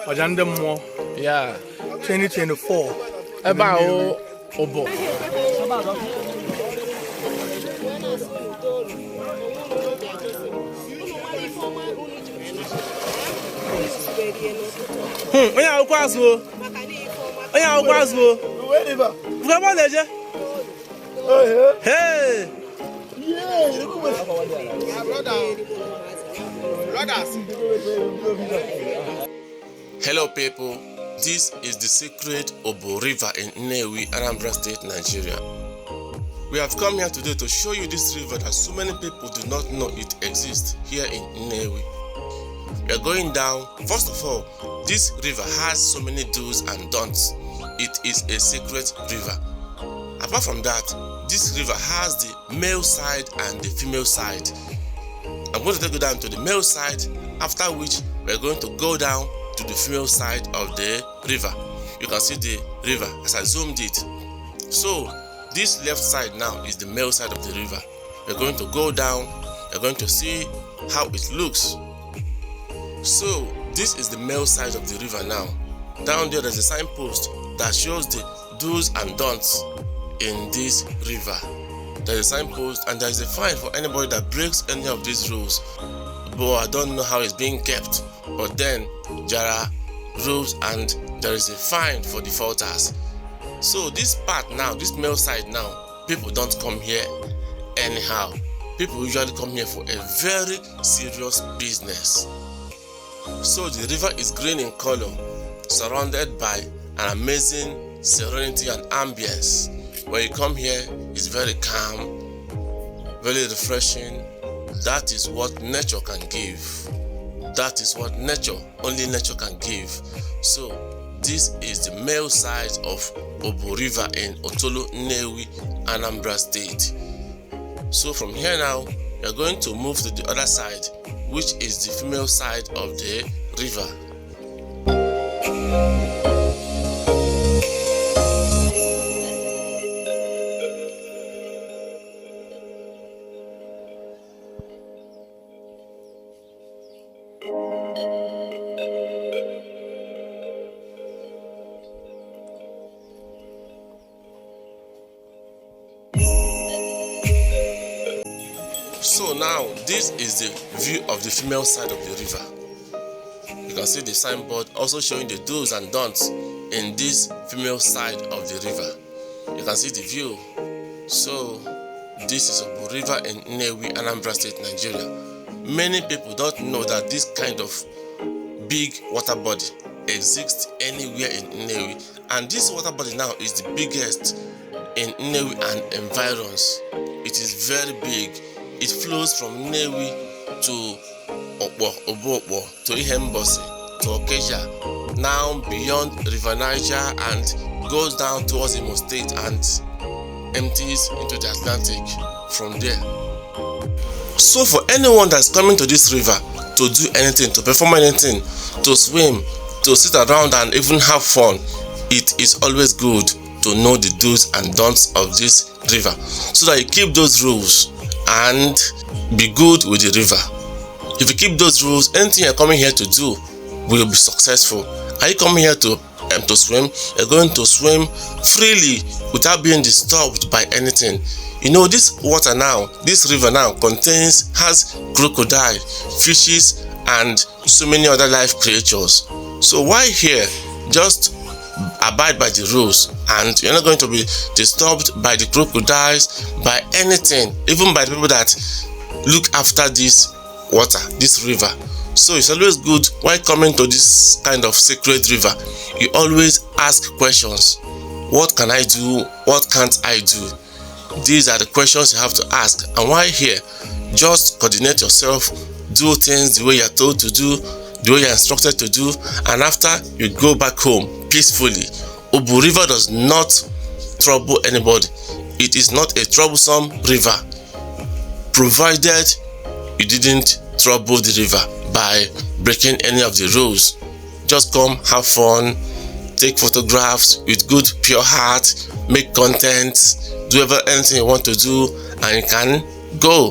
Ojandemo. Yeah. 2024. About Obo. Onye akwụkwọ azụ. Onye akwụkwọ azụ. Vamos leje. Hey. Hello people, this is the sacred Obo River in Nnewi Anambra State, Nigeria. We have come here today to show you this river that so many people do not know it exists here in Nnewi. We are going down. First of all, this river has so many do's and don'ts. It is a sacred river. Apart from that, this river has the male side and the female side. I'm going to take you down to the male side, after which we are going to go down to the female side of the river. You can see the river as I zoomed it. So this left side now is the male side of the river. We're going to go down. You're going to see how it looks. So this is the male side of the river now. Down there's a signpost that shows the do's and don'ts in this river. There's a signpost and there is a fine for anybody that breaks any of these rules. But I don't know how it's being kept. But then there are rules and there is a fine for defaulters. So this part now, this male side now, people don't come here anyhow. People usually come here for a very serious business. So the river is green in color, surrounded by an amazing serenity and ambience. When you come here, it's very calm, very refreshing. That is what nature can give. That is what only nature can give. So this is the male side of Obo River in Otolo, Nnewi, Anambra State. So from here now, we are going to move to the other side, which is the female side of the river. So now this is the view of the female side of the river. You can see the signboard also showing the do's and don'ts in this female side of the river. You can see the view. So this is Obo River in Nnewi, Anambra State, Nigeria. Many people don't know that this kind of big water body exists anywhere in Nnewi, and this water body now is the biggest in Nnewi and environs. It is very big. It flows from Nnewi to Obo to Ihembosi to Okija, now beyond River Niger, and goes down towards Imo State and empties into the Atlantic from there. So for anyone that's coming to this river to do anything, to perform anything, to swim, to sit around and even have fun, it is always good to know the do's and don'ts of this river, so that you keep those rules and be good with the river. If you keep those rules, anything you're coming here to do will be successful. Are you coming here to swim? You're going to swim freely without being disturbed by anything. You know, this water now, this river now has crocodile, fishes, and so many other life creatures. So why here? Just abide by the rules and you're not going to be disturbed by the crocodiles, by anything, even by the people that look after this water, this river. So it's always good while coming to this kind of sacred river, you always ask questions. What can I do? What can't I do? These are the questions you have to ask. And why here? Just coordinate yourself, do things the way you're told to do, the way you're instructed to do, and after you go back home peacefully. Obo River does not trouble anybody. It is not a troublesome river, provided you didn't trouble the river by breaking any of the rules. Just come, have fun, take photographs with good pure heart, make content, do anything you want to do, and you can go.